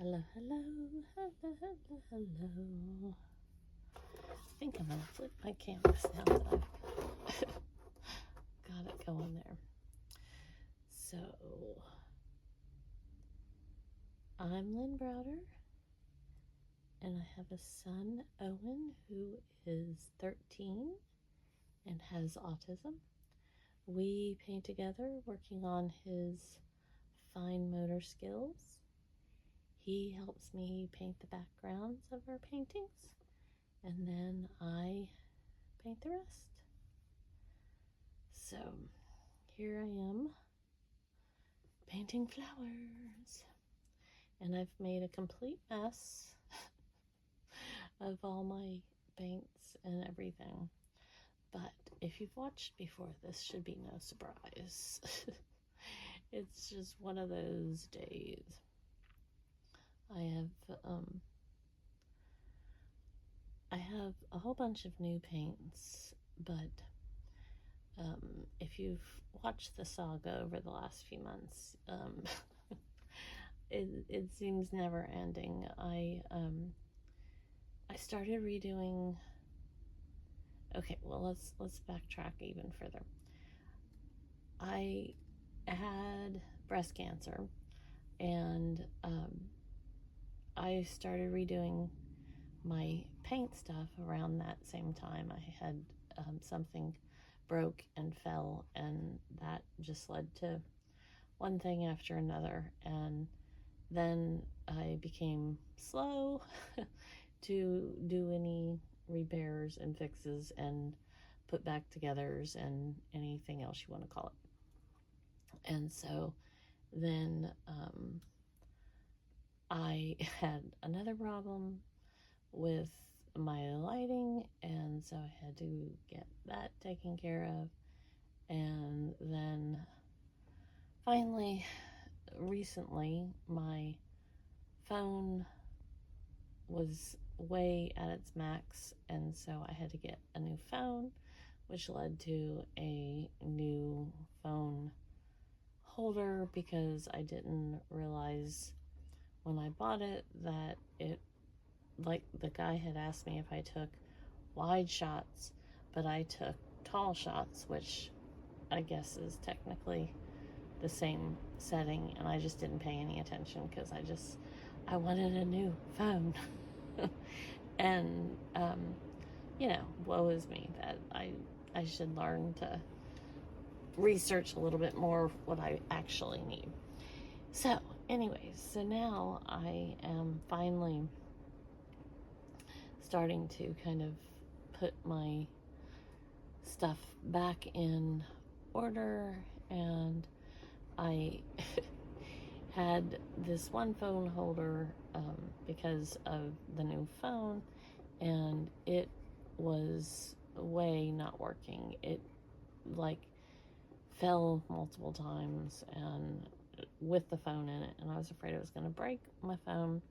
Hello, hello, hello, hello, hello. I think I'm gonna flip my canvas now that I've got it going there. So, I'm Lynn Browder, and I have a son, Owen, who is 13 and has autism. We paint together, working on his fine motor skills. He helps me paint the backgrounds of our paintings, and then I paint the rest. So here I am painting flowers, and I've made a complete mess of all my paints and everything. But if you've watched before, this should be no surprise. It's just one of those days. I have a whole bunch of new paints, but if you've watched the saga over the last few months, it seems never ending. I started redoing. Okay, well let's backtrack even further. I had breast cancer, and I started redoing my paint stuff around that same time. I had something broke and fell, and that just led to one thing after another, and then I became slow to do any repairs and fixes and put back togethers and anything else you want to call it. And so then I had another problem with my lighting, and so I had to get that taken care of. And then finally, recently, my phone was way at its max, and so I had to get a new phone, which led to a new phone holder, because I didn't realize when I bought it that it, like, the guy had asked me if I took wide shots, but I took tall shots, which I guess is technically the same setting, and I just didn't pay any attention because I wanted a new phone. And woe is me that I should learn to research a little bit more what I actually need. So anyways, so now I am finally starting to kind of put my stuff back in order, and I had this one phone holder because of the new phone, and it was way not working. It fell multiple times and with the phone in it, and I was afraid it was going to break my phone.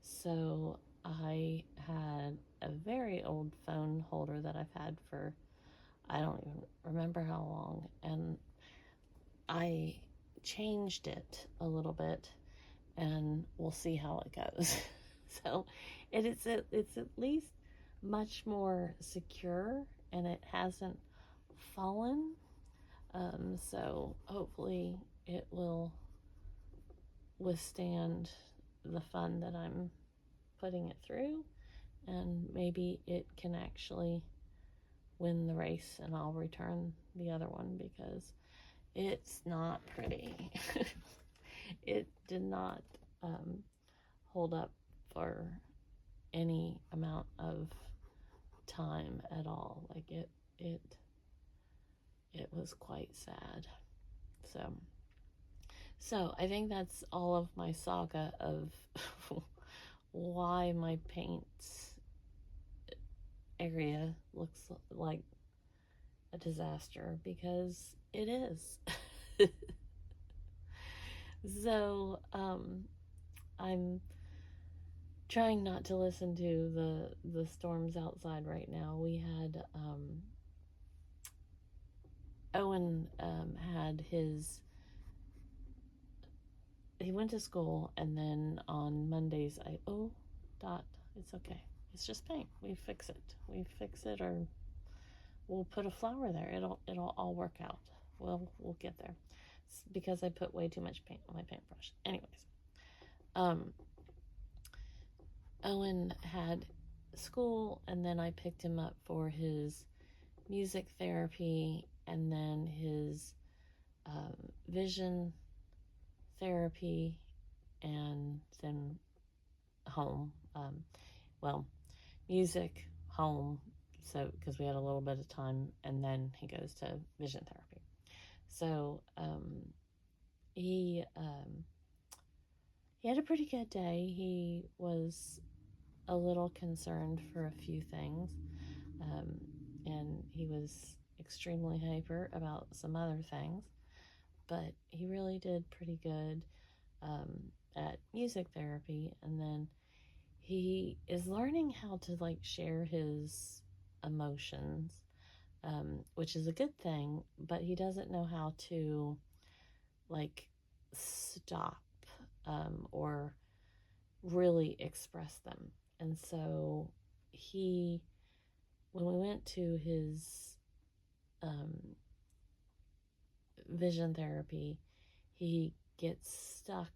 So I had a very old phone holder that I've had for, I don't even remember how long, and I changed it a little bit, and we'll see how it goes. So it's at least much more secure, and it hasn't fallen. So hopefully it will withstand the fun that I'm putting it through, and maybe it can actually win the race, and I'll return the other one because it's not pretty. It did not hold up for any amount of time at all. Like it was quite sad. So I think that's all of my saga of why my paints area looks like a disaster, because it is. So I'm trying not to listen to the storms outside right now. We had Owen had his he went to school, and then on Mondays, Dot, it's okay. It's just paint. We fix it. We fix it, or we'll put a flower there. It'll all work out. We'll get there. It's because I put way too much paint on my paintbrush. Anyways, Owen had school, and then I picked him up for his music therapy, and then his vision therapy, and then home. Music, home, so because we had a little bit of time, and then he goes to vision therapy. So he had a pretty good day. He was a little concerned for a few things, and he was extremely hyper about some other things, but he really did pretty good at music therapy. And then he is learning how to share his emotions, which is a good thing, but he doesn't know how to stop or really express them. And so when we went to his vision therapy, he gets stuck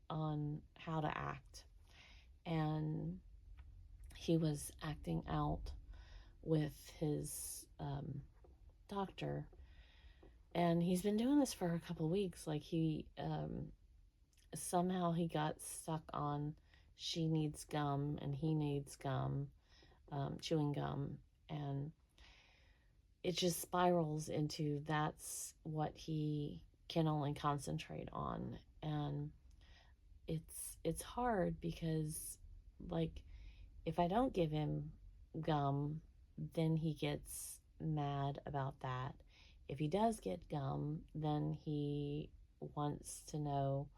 on how to act. And he was acting out with his doctor. And he's been doing this for a couple weeks. Somehow he got stuck on she needs gum and he needs gum, chewing gum. And it just spirals into that's what he can only concentrate on. And it's hard because if I don't give him gum, then he gets mad about that. If he does get gum, then he wants to know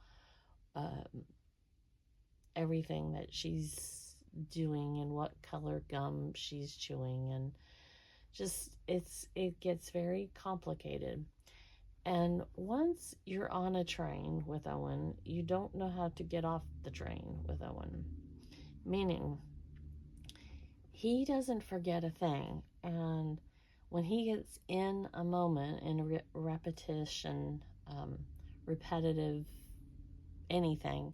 everything that she's doing and what color gum she's chewing, and just it gets very complicated. And once you're on a train with Owen, you don't know how to get off the train with Owen. Meaning, he doesn't forget a thing. And when he gets in a moment, in repetitive anything,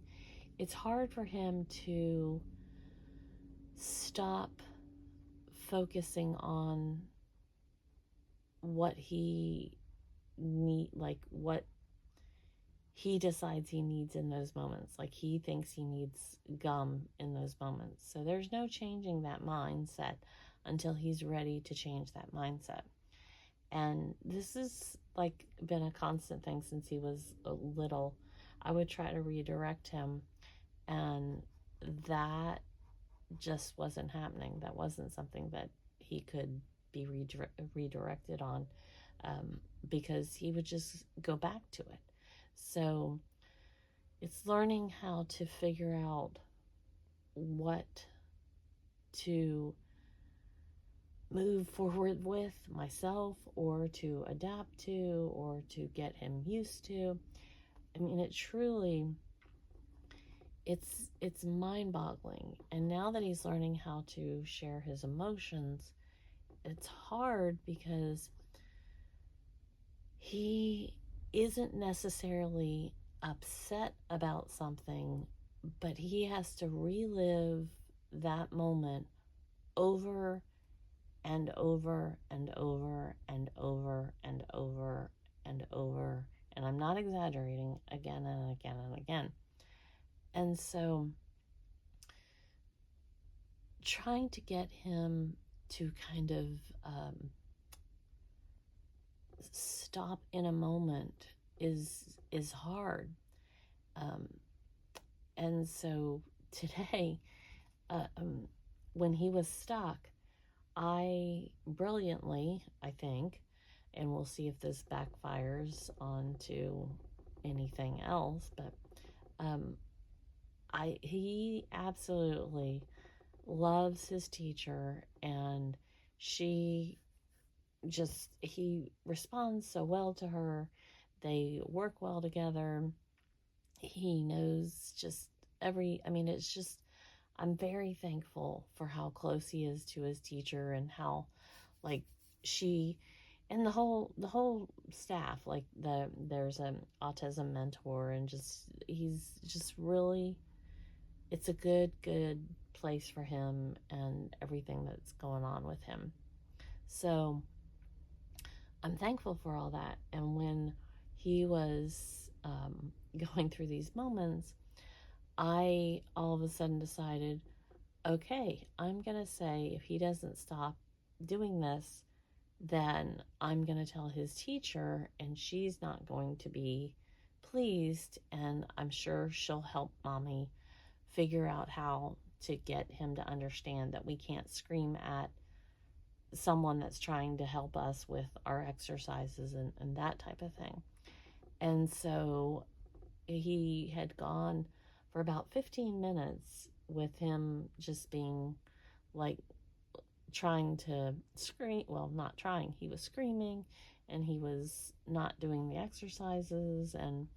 it's hard for him to stop focusing on what he what he decides he needs in those moments. He thinks he needs gum in those moments. So there's no changing that mindset until he's ready to change that mindset. And this has been a constant thing since he was little. I would try to redirect him, and that just wasn't happening. That wasn't something that he could be redirected on, because he would just go back to it. So it's learning how to figure out what to move forward with myself, or to adapt to, or to get him used to. I mean, it's mind-boggling. And now that he's learning how to share his emotions, it's hard because he isn't necessarily upset about something, but he has to relive that moment over and over and over and over and over and over. And I'm not exaggerating, again and again and again. And so trying to get him to kind of stop in a moment is hard. And so today, when he was stuck, I brilliantly, I think, and we'll see if this backfires onto anything else, but he absolutely loves his teacher, and he responds so well to her. They work well together. he knows just it's just, I'm very thankful for how close he is to his teacher, and how, like, she and the whole staff, like, there's an autism mentor, and just he's just really, it's a good place for him and everything that's going on with him. So I'm thankful for all that. And when he was going through these moments, I all of a sudden decided, okay, I'm going to say if he doesn't stop doing this, then I'm going to tell his teacher, and she's not going to be pleased. And I'm sure she'll help mommy figure out how to get him to understand that we can't scream at someone that's trying to help us with our exercises and that type of thing. And so he had gone for about 15 minutes with him just being like trying to scream. Well, not trying, he was screaming, and he was not doing the exercises, and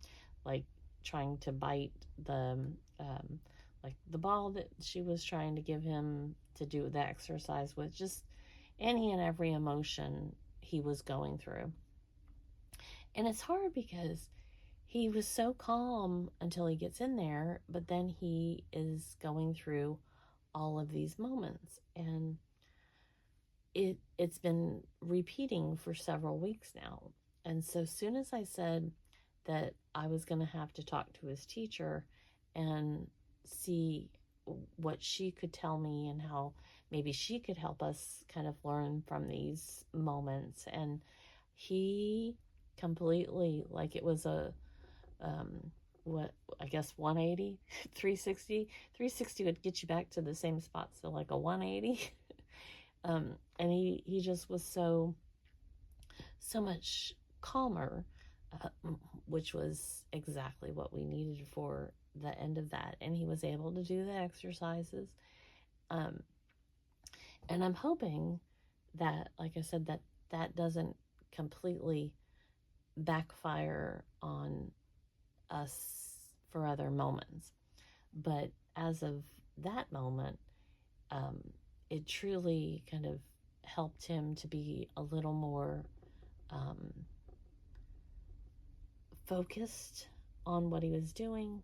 like trying to bite the like the ball that she was trying to give him to do the exercise with, just any and every emotion he was going through. And it's hard because he was so calm until he gets in there, but then he is going through all of these moments, and it's been repeating for several weeks now. And so soon as I said that I was going to have to talk to his teacher and see what she could tell me, and how maybe she could help us kind of learn from these moments, and he completely, like, it was a what, I guess 180, 360. 360 would get you back to the same spot, so like a 180. And he just was so much calmer, uh, which was exactly what we needed for the end of that. And he was able to do the exercises. Um, and I'm hoping that, like I said, that doesn't completely backfire on us for other moments. But as of that moment, um, it truly kind of helped him to be a little more um, focused on what he was doing,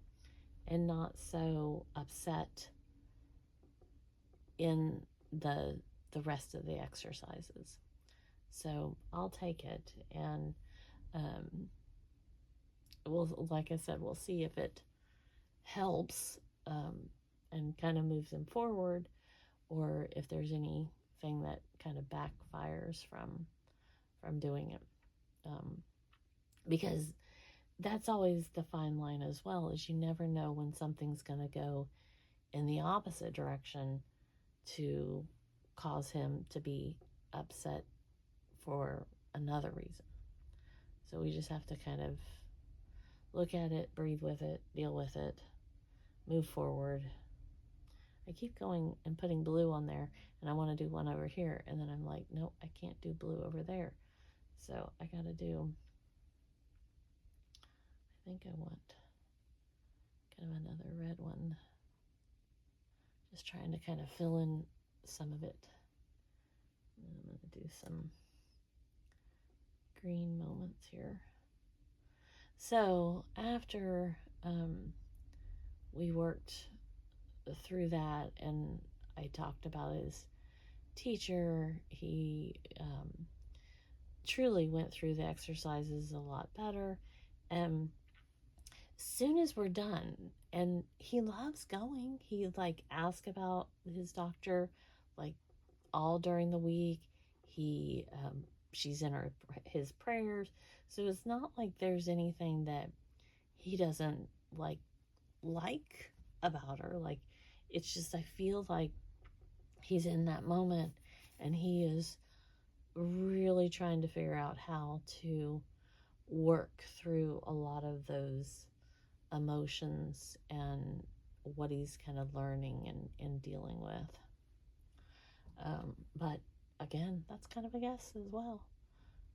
and not so upset in the rest of the exercises. So I'll take it, and we'll, like I said, we'll see if it helps, and kind of moves him forward, or if there's anything that kind of backfires from doing it, because that's always the fine line as well, is you never know when something's going to go in the opposite direction to cause him to be upset for another reason. So we just have to kind of look at it, breathe with it, deal with it, move forward. I keep going and putting blue on there, and I want to do one over here, and then I'm like, nope, I can't do blue over there. So I gotta do, I think I want kind of another red one. Just trying to kind of fill in some of it. And I'm going to do some green moments here. So after we worked through that, and I talked about his teacher, he truly went through the exercises a lot better. And soon as we're done, and he loves going, he like asks about his doctor like all during the week. He she's in his prayers, so it's not like there's anything that he doesn't like about her. Like, it's just, I feel like he's in that moment, and he is really trying to figure out how to work through a lot of those emotions and what he's kind of learning and dealing with. But again, that's kind of a guess as well,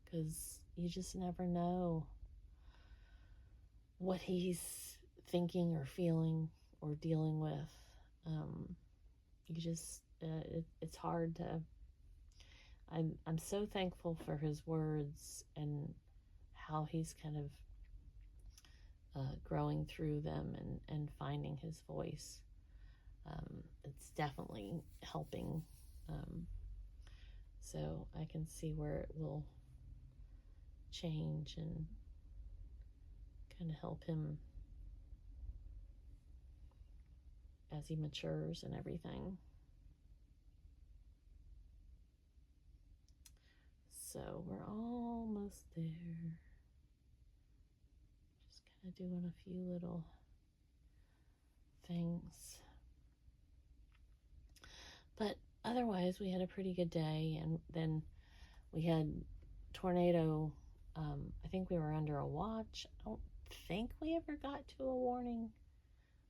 because you just never know what he's thinking or feeling or dealing with. You just, it's hard to, I'm so thankful for his words and how he's kind of growing through them and finding his voice. It's definitely helping. So I can see where it will change and kind of help him as he matures and everything. So we're almost there. Just kind of doing a few little things. But otherwise, we had a pretty good day. And then we had tornado. I think we were under a watch. I don't think we ever got to a warning.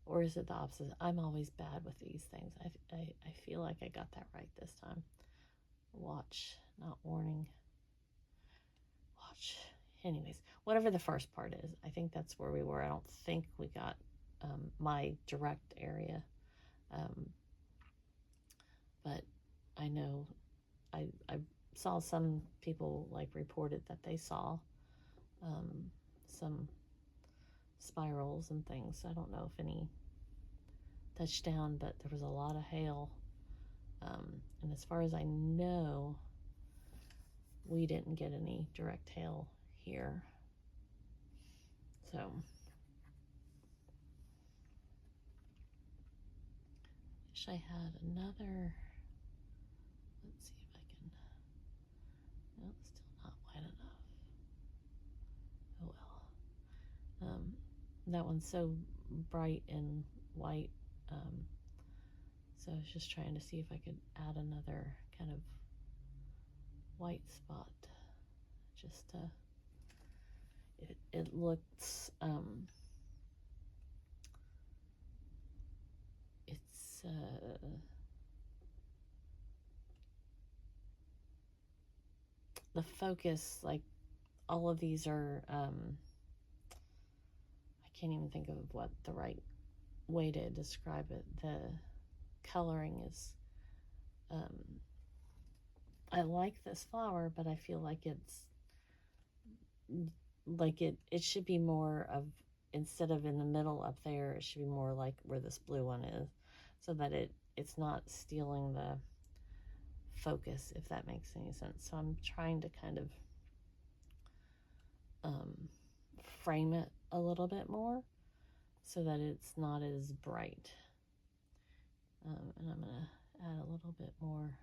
Or is it the opposite? I'm always bad with these things. I feel like I got that right this time. Watch, not warning. Watch. Anyways, whatever the first part is, I think that's where we were. I don't think we got my direct area. But I know I saw some people like reported that they saw some spirals and things. I don't know if any touched down, but there was a lot of hail. And as far as I know, we didn't get any direct hail here. So wish I had another. Let's see if I can. No, still not wide enough. Oh well. That one's so bright and white. So I was just trying to see if I could add another kind of white spot. Just it looks it's the focus, like all of these are I can't even think of what the right way to describe it. The coloring is I like this flower, but I feel like it's like it should be more of, instead of in the middle up there, it should be more like where this blue one is, so that it's not stealing the focus, if that makes any sense. So I'm trying to kind of frame it a little bit more so that it's not as bright. And I'm gonna add a little bit more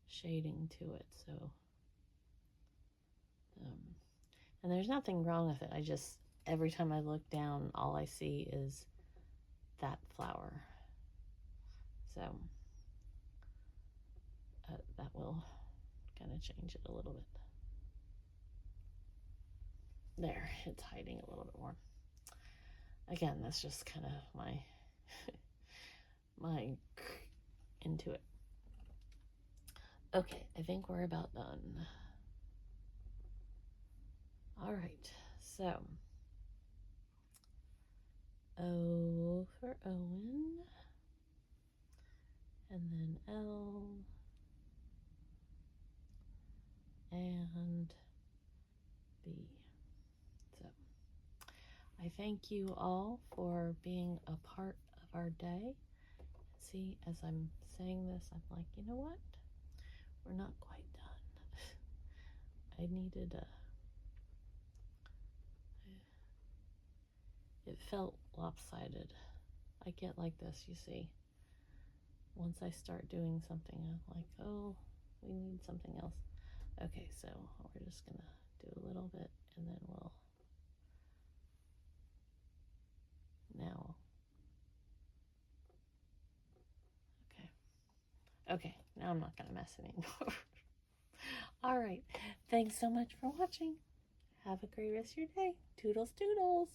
shading to it. So and there's nothing wrong with it. I just, every time I look down, all I see is that flower. So that will kind of change it a little bit. There, it's hiding a little bit more. Again, that's just kind of my my into it. Okay, I think we're about done. All right, so O for Owen, and then L, and B. So I thank you all for being a part of our day. See, as I'm saying this, I'm like, you know what? We're not quite done. I needed it felt lopsided. I get like this, you see. Once I start doing something, I'm like, oh, we need something else. Okay, so we're just gonna do a little bit, and then we'll now. Okay, now I'm not gonna mess anymore. All right, thanks so much for watching. Have a great rest of your day. Toodles, toodles.